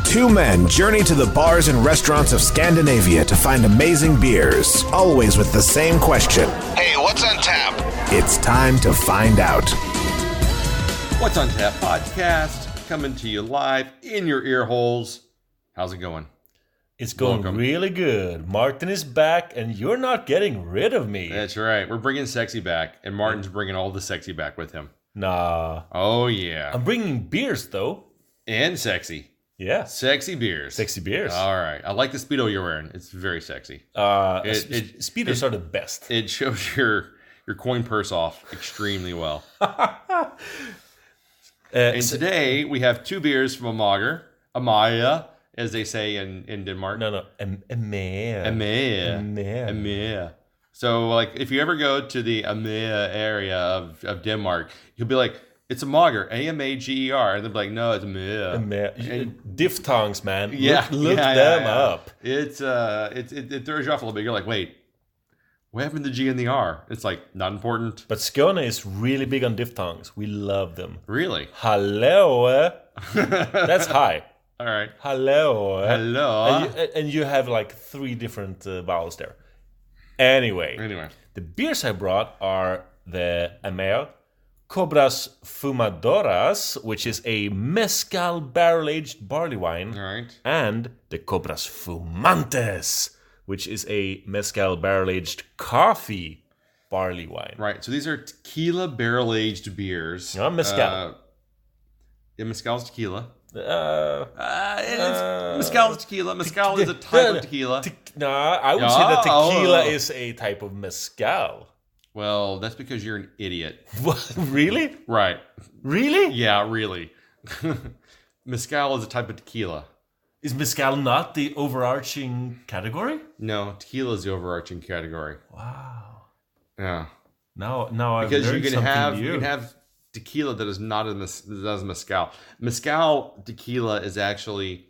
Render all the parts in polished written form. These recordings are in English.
Two men journey to the bars and restaurants of Scandinavia to find amazing beers, always with the same question. Hey, what's on tap? It's time to find out. What's on Tap podcast, coming to you live in your ear holes. How's it going? It's going really good. Martin is back, and you're not getting rid of me. That's right. We're bringing sexy back, and Martin's bringing all the sexy back with him. Nah. Oh, yeah. I'm bringing beers, though. And sexy. Yeah. Sexy beers. Sexy beers. All right. I like the Speedo you're wearing. It's very sexy. Speedos are the best. It shows your coin purse off extremely well. And today, we have two beers from Amager. Amager, as they say in Denmark. No. Amager. Amager. So, like, if you ever go to the Amager area of Denmark, you'll be like, it's Amager, Amager. And they'll be like, no, it's Amager. Diphthongs, man. Yeah. Look them up. It throws you off a little bit. You're like, wait, what happened to the G and the R? It's like, not important. But Skåne is really big on diphthongs. We love them. Really? Hello. That's hi. All right. Hello. And you have like three different vowels there. Anyway, the beers I brought are the Amager, Cobras Fumadoras, which is a mezcal barrel-aged barley wine, all right, and the Cobras Fumantes, which is a mezcal barrel-aged coffee barley wine. Right. So these are tequila barrel-aged beers. No, mezcal. Mezcal is tequila. Mezcal Mezcal is tequila. Mezcal is a type of tequila. I would say that tequila is a type of mezcal. Well, that's because you're an idiot. What? Really? Right. Really? Yeah, really. Mezcal is a type of tequila. Is mezcal not the overarching category? No, tequila is the overarching category. Wow. Yeah. Now I've because learned you can have tequila that is not as mezcal. Mezcal tequila is actually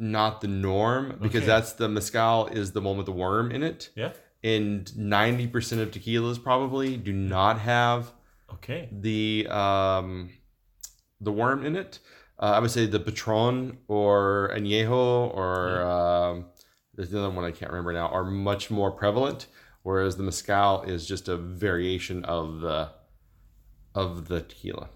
not the norm because that's the mezcal is the one with the worm in it. Yeah. And 90% of tequilas probably do not have the worm in it. I would say the Patron or Añejo or there's another one I can't remember now are much more prevalent, whereas the mezcal is just a variation of the tequila.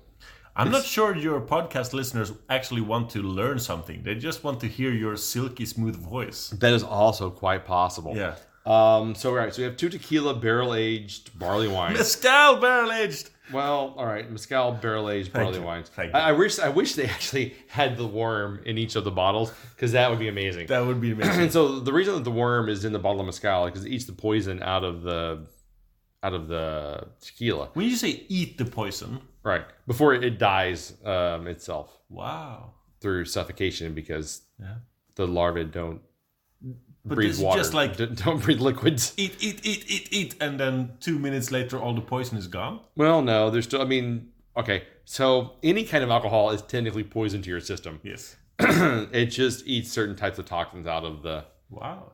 I'm not sure your podcast listeners actually want to learn something. They just want to hear your silky smooth voice. That is also quite possible. Yeah. So we have two tequila barrel-aged barley wines. Mezcal barrel-aged. Well, all right, mezcal barrel-aged barley wines. Thank you. I wish they actually had the worm in each of the bottles because that would be amazing. That would be amazing. And so the reason that the worm is in the bottle of mezcal is because it eats the poison out of the tequila. When you say eat the poison, right before it dies itself. Wow. Through suffocation because the larvae don't. But breathe water. Just like don't breathe liquids. Eat, and then 2 minutes later, all the poison is gone. Well, no, there's still. I mean, okay. So any kind of alcohol is technically poison to your system. Yes. It just eats certain types of toxins out of it. Wow.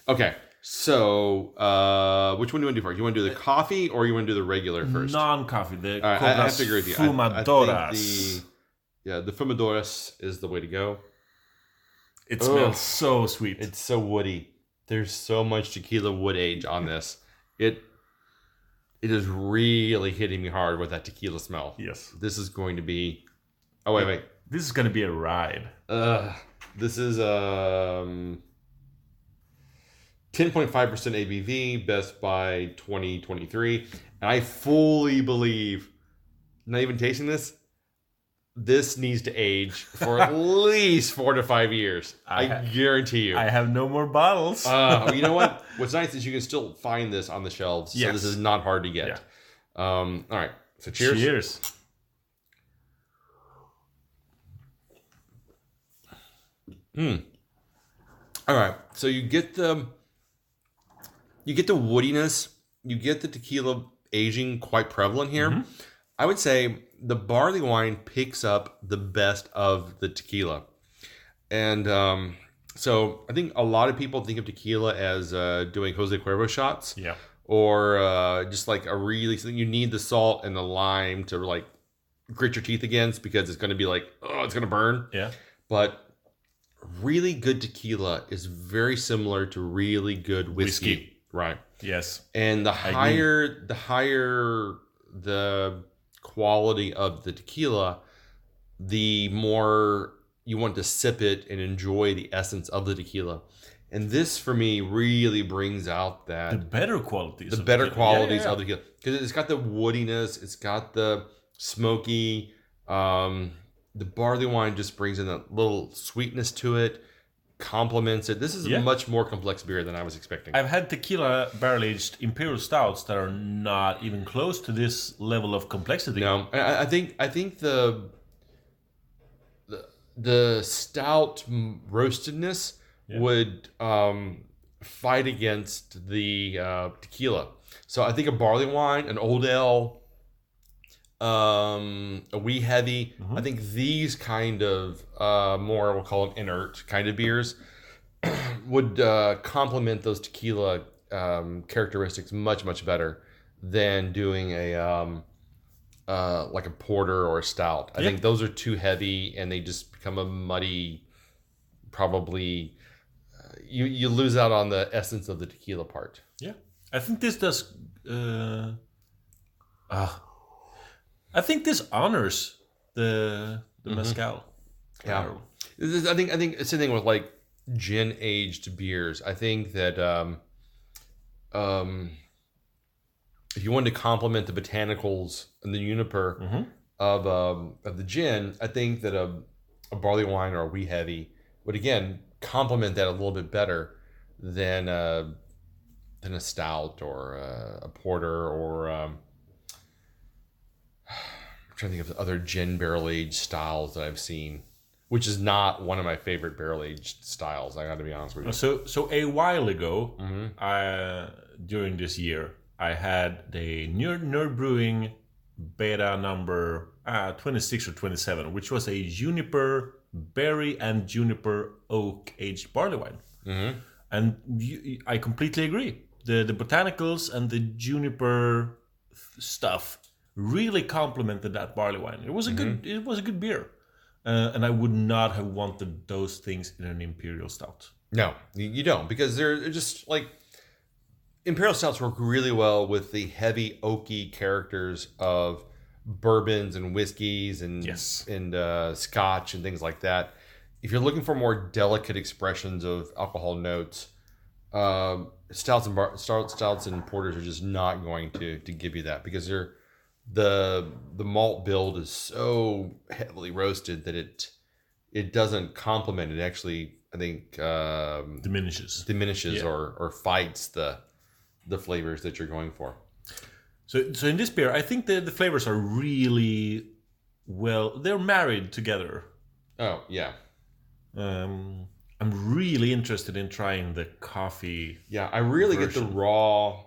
Okay. So which one do you want to do first? You want to do the coffee or you want to do the regular first? Non-coffee. The I have to agree with you. Fumadoras. The Fumadoras is the way to go. It smells so sweet. It's so woody. There's so much tequila wood age on this. It is really hitting me hard with that tequila smell. Yes. This is going to be... Oh, wait. This is going to be a ride. This is 10.5% ABV, best by 2023. And I fully believe, not even tasting this needs to age for at least 4 to 5 years. I guarantee you. I have no more bottles. You know what? What's nice is you can still find this on the shelves. So this is not hard to get. Yeah. All right. So cheers. Cheers. All right. So you get the woodiness. You get the tequila aging quite prevalent here. Mm-hmm. I would say the barley wine picks up the best of the tequila. And so I think a lot of people think of tequila as doing Jose Cuervo shots. Yeah. Or just like a really, you need the salt and the lime to like grit your teeth against because it's going to be like, oh, it's going to burn. Yeah. But really good tequila is very similar to really good whiskey. Right. Yes. And the higher the quality of the tequila, the more you want to sip it and enjoy the essence of the tequila. And this, for me, really brings out that... The better qualities. The better qualities of the tequila. Because it's got the woodiness. It's got the smoky. The barley wine just brings in a little sweetness to it. Complements it. This is a much more complex beer than I was expecting. I've had tequila barrel-aged imperial stouts that are not even close to this level of complexity. No. I think the stout roastedness... would fight against the tequila. So I think a barley wine, an old ale, a wee heavy, I think these kind of more, we'll call them inert kind of beers would complement those tequila characteristics much, much better than doing a like a porter or a stout. I think those are too heavy and they just become a muddy, probably... You lose out on the essence of the tequila part. Yeah, I think this does. I think this honors the mezcal. Yeah, I think it's the thing with like gin aged beers. I think that if you wanted to complement the botanicals and the juniper of the gin, I think that a barley wine or a wee heavy would again complement that a little bit better than a stout or a porter or I'm trying to think of other gin barrel aged styles that I've seen, which is not one of my favorite barrel aged styles. I got to be honest with you. So a while ago, during this year, I had the Nerd Brewing beta number 26 or 27, which was a juniper berry and juniper oak aged barley wine. And I completely agree. The botanicals and the juniper stuff really complemented that barley wine. It was a good beer, and I would not have wanted those things in an imperial stout. No, you don't, because they're just like imperial stouts work really well with the heavy oaky characters of bourbons and whiskeys and scotch and things like that. If you're looking for more delicate expressions of alcohol notes, stouts and porters are just not going to give you that, because the malt build is so heavily roasted that it doesn't complement it. Actually, I think diminishes or fights the flavors that you're going for. So in this beer, I think the flavors are really well. They're married together. Oh yeah. I'm really interested in trying the coffee. Yeah, I really get the raw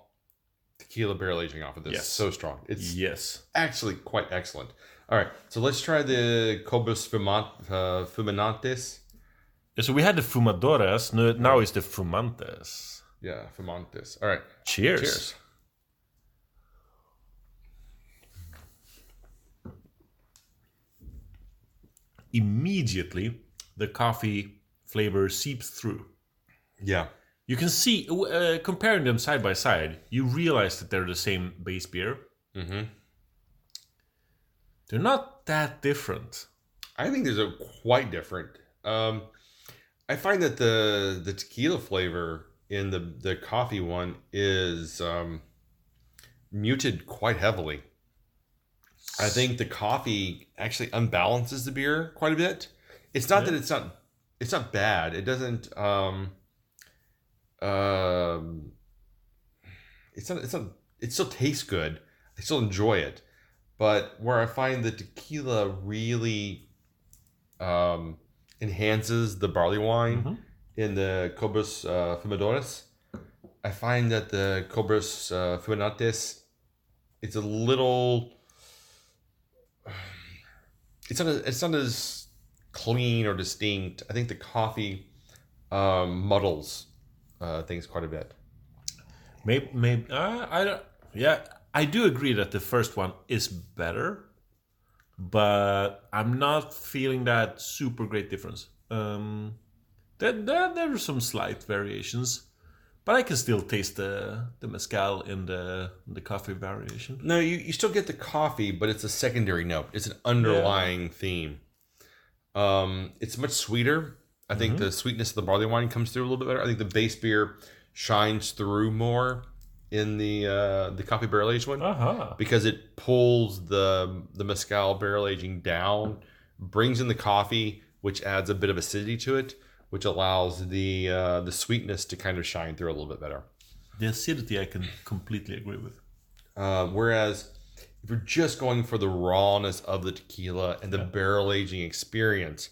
tequila barrel aging off of this. Yes. So strong. It's actually quite excellent. All right, so let's try the Cobras Fumantes. Yeah, so we had the Fumadoras. Now it's the Fumantes. Yeah, Fumantes. All right. Cheers. Immediately, the coffee flavor seeps through. Yeah. You can see, comparing them side by side, you realize that they're the same base beer. Mm-hmm. They're not that different. I think they're quite different. I find that the tequila flavor in the coffee one is muted quite heavily. I think the coffee actually unbalances the beer quite a bit. It's not that it's not bad. It doesn't it still tastes good. I still enjoy it. But where I find the tequila really enhances the barley wine in the Cobras Fumadoras, I find that the Cobras Fumantes, it's a little... It's not as clean or distinct. I think the coffee muddles things quite a bit. Maybe I don't. Yeah, I do agree that the first one is better, but I'm not feeling that super great difference. There are some slight variations, but I can still taste the mezcal in the coffee variation. No, you still get the coffee, but it's a secondary note. It's an underlying theme. It's much sweeter. I think the sweetness of the barley wine comes through a little bit better. I think the base beer shines through more in the coffee barrel aged one because it pulls the mezcal barrel aging down, brings in the coffee, which adds a bit of acidity to it, which allows the sweetness to kind of shine through a little bit better. The acidity I can completely agree with. Whereas if you're just going for the rawness of the tequila and the barrel aging experience,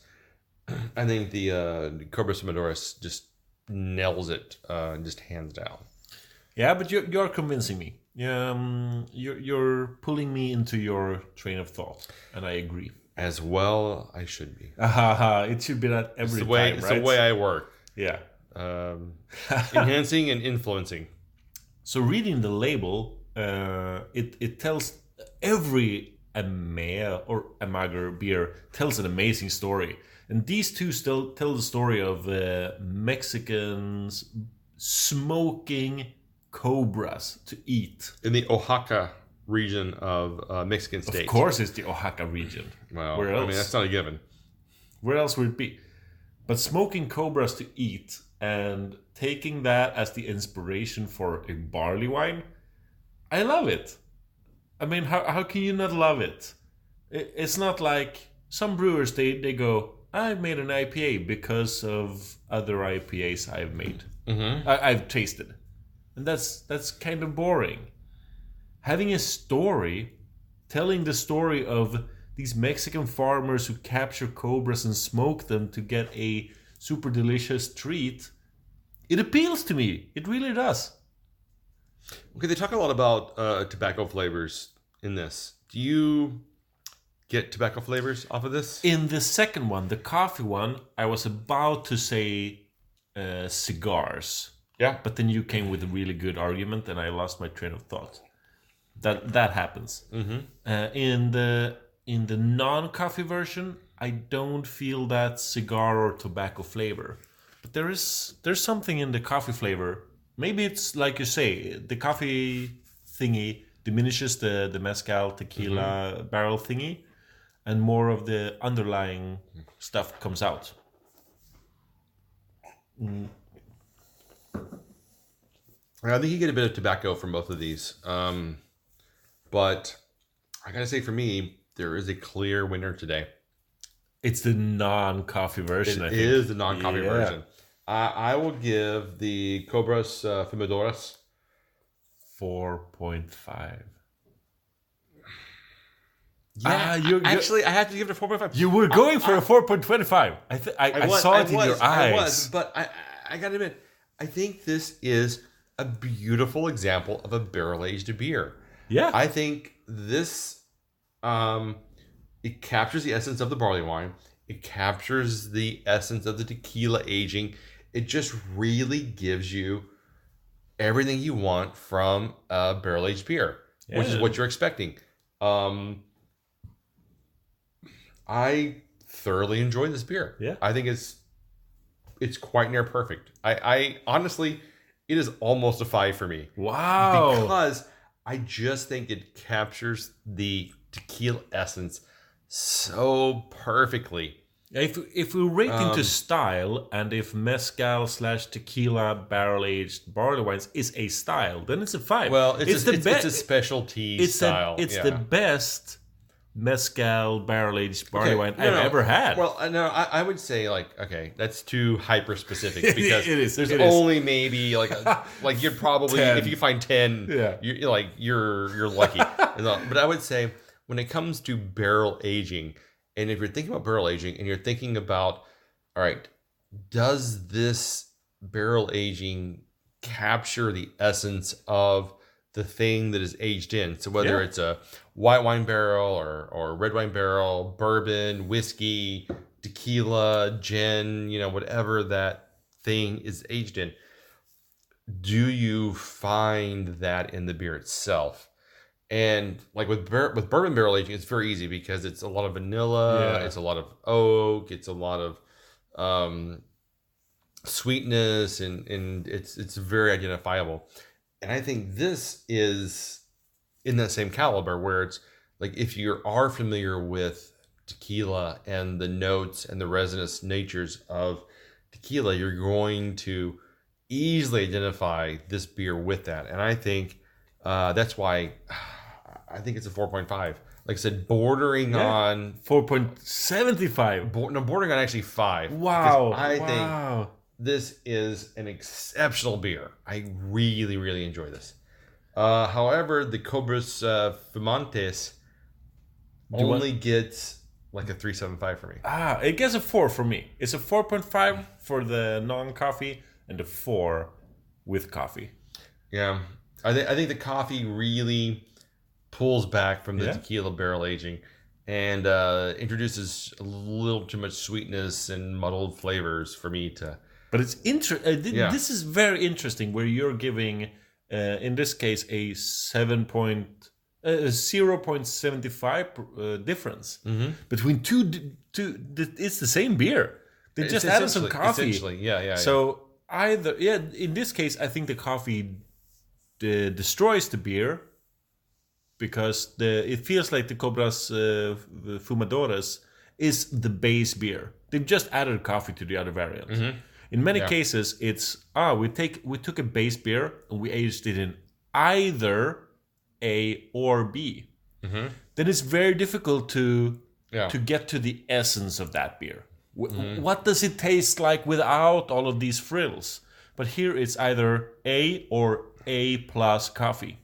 I think the Cobras Fumadoras just nails it, just hands down. Yeah, but you're convincing me. You're pulling me into your train of thought, and I agree. As well, I should be. It should be that every time, right? It's the way I work. Yeah. Enhancing and influencing. So reading the label, it tells every Amager beer tells an amazing story. And these two still tell the story of Mexicans smoking cobras to eat. In the Oaxaca region of Mexican states. Of course it's the Oaxaca region. Well, where else? I mean, that's not a given. Where else would it be? But smoking cobras to eat and taking that as the inspiration for a barley wine, I love it. I mean, how can you not love it? It's not like some brewers, they go, I made an IPA because of other IPAs I've made. I've tasted. And that's kind of boring. Having a story, telling the story of these Mexican farmers who capture cobras and smoke them to get a super delicious treat, it appeals to me. It really does. Okay, they talk a lot about tobacco flavors in this. Do you get tobacco flavors off of this? In the second one, the coffee one, I was about to say cigars. Yeah. But then you came with a really good argument and I lost my train of thought. That happens. In the non-coffee version, I don't feel that cigar or tobacco flavor. But there's something in the coffee flavor. Maybe it's like you say, the coffee thingy diminishes the mezcal tequila barrel thingy, and more of the underlying stuff comes out. I think you get a bit of tobacco from both of these. But I gotta say, for me, there is a clear winner today. It's the non-coffee version, I think. It is the non-coffee version. I will give the Cobras Fumadoras 4.5. Yeah, actually, I have to give it a 4.5. You were going for a 4.25. I saw it in your eyes. But I gotta admit, I think this is a beautiful example of a barrel-aged beer. Yeah. I think this, it captures the essence of the barley wine. It captures the essence of the tequila aging. It just really gives you everything you want from a barrel-aged beer, which is what you're expecting. I thoroughly enjoy this beer. Yeah. I think it's quite near perfect. I honestly, it is almost a 5 for me. Wow. Because I just think it captures the tequila essence so perfectly. If we rate into style, and if mezcal / tequila barrel aged barley wines is a style, then it's a 5. Well, it's a specialty style. It's the best mezcal barrel aged barley wine I've ever had. Well, no, I would say okay, that's too hyper specific because it is. There's only maybe like you'd probably 10. If you find 10, you're lucky. But I would say when it comes to barrel aging. And if you're thinking about barrel aging and you're thinking about, all right, does this barrel aging capture the essence of the thing that is aged in? So whether it's a white wine barrel or red wine barrel, bourbon, whiskey, tequila, gin, whatever that thing is aged in, do you find that in the beer itself? And like with bourbon barrel aging, it's very easy because it's a lot of vanilla, it's a lot of oak, it's a lot of sweetness, and it's very identifiable. And I think this is in that same caliber where it's like if you are familiar with tequila and the notes and the resinous natures of tequila, you're going to easily identify this beer with that. And I think that's why I think it's a 4.5. Like I said, bordering on 4.75. Bordering on actually 5. Wow. I think this is an exceptional beer. I really, really enjoy this. However, the Cobras Fumantes only gets like a 3.75 for me. It gets a 4 for me. It's a 4.5 for the non-coffee and a 4 with coffee. Yeah. I think the coffee really pulls back from the tequila barrel aging and introduces a little too much sweetness and muddled flavors for me to... But it's This is very interesting where you're giving, in this case, a 0.75 difference between two. It's the same beer. They just added some coffee. Essentially, yeah. So in this case, I think the coffee destroys the beer because it feels like the Cobras Fumadoras is the base beer. They've just added coffee to the other variants. Mm-hmm. In many cases, it's we took a base beer and we aged it in either A or B. Mm-hmm. Then it's very difficult to get to the essence of that beer. What does it taste like without all of these frills? But here it's either A or A plus coffee.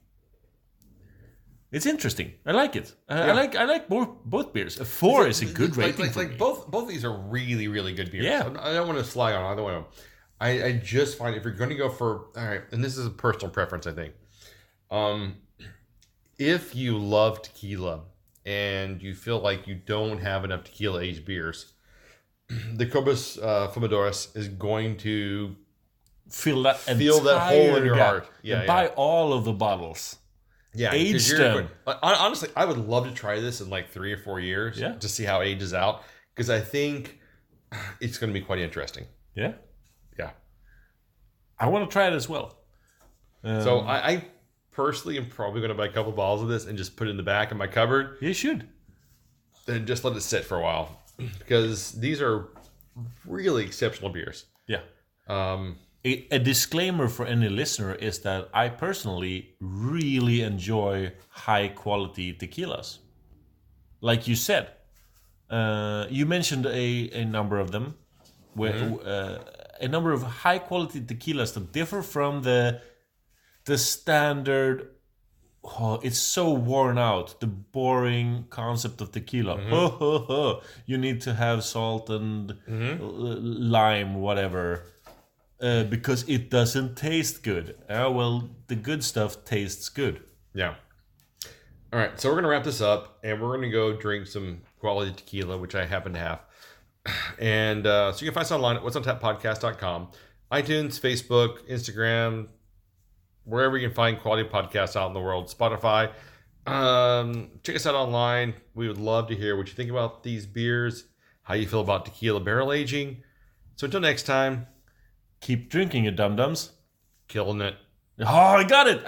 It's interesting. I like it. I like both beers. A 4 is a good rating for me. Both of these are really, really good beers. Yeah. I don't want to slag on either one of them. I just find if you're going to go for... All right, and this is a personal preference, I think. If you love tequila and you feel like you don't have enough tequila-aged beers, the Cobras Fumadoras is going to feel that hole in your heart. Yeah, buy all of the bottles. Yeah, age them. Honestly, I would love to try this in like 3 or 4 years to see how it ages out because I think it's going to be quite interesting. Yeah. Yeah. I want to try it as well. So I personally am probably going to buy a couple bottles of this and just put it in the back of my cupboard. You should. And just let it sit for a while because these are really exceptional beers. Yeah. A disclaimer for any listener is that I personally really enjoy high quality tequilas. Like you said, you mentioned a number of them, a number of high quality tequilas that differ from the standard. Oh, it's so worn out. The boring concept of tequila. You need to have salt and lime, whatever. Because it doesn't taste good. Well, the good stuff tastes good. Yeah. All right, so we're going to wrap this up, and we're going to go drink some quality tequila, which I happen to have. And so you can find us online at what'sontappodcast.com, iTunes, Facebook, Instagram, wherever you can find quality podcasts out in the world, Spotify. Check us out online. We would love to hear what you think about these beers, how you feel about tequila barrel aging. So until next time, keep drinking, you dum-dums. Killing it. Oh, I got it.